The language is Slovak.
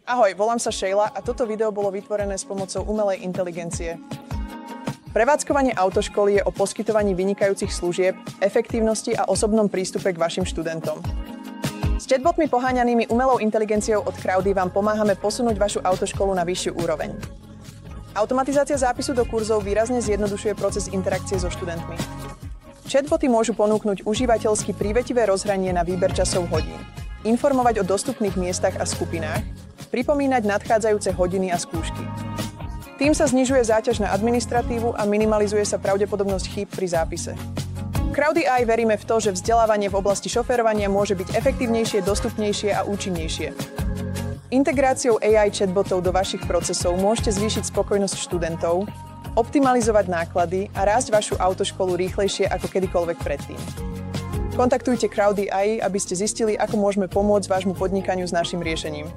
Ahoj, volám sa Sheila a toto video bolo vytvorené s pomocou umelej inteligencie. Prevádzkovanie autoškoly je o poskytovaní vynikajúcich služieb, efektívnosti a osobnom prístupe k vašim študentom. S chatbotmi poháňanými umelou inteligenciou od Crowdy vám pomáhame posunúť vašu autoškolu na vyššiu úroveň. Automatizácia zápisu do kurzov výrazne zjednodušuje proces interakcie so študentmi. Chatboty môžu ponúknuť užívateľsky prívetivé rozhranie na výber časov hodín, informovať o dostupných miestach a skupinách, pripomínať nadchádzajúce hodiny a skúšky. Tým sa znižuje záťaž na administratívu a minimalizuje sa pravdepodobnosť chýb pri zápise. Crowdy AI veríme v to, že vzdelávanie v oblasti šoférovania môže byť efektívnejšie, dostupnejšie a účinnejšie. Integráciou AI chatbotov do vašich procesov môžete zvýšiť spokojnosť študentov, optimalizovať náklady a rásť vašu autoškolu rýchlejšie ako kedykoľvek predtým. Kontaktujte Crowdy AI, aby ste zistili, ako môžeme pomôcť vášmu podnikaniu s našim riešením.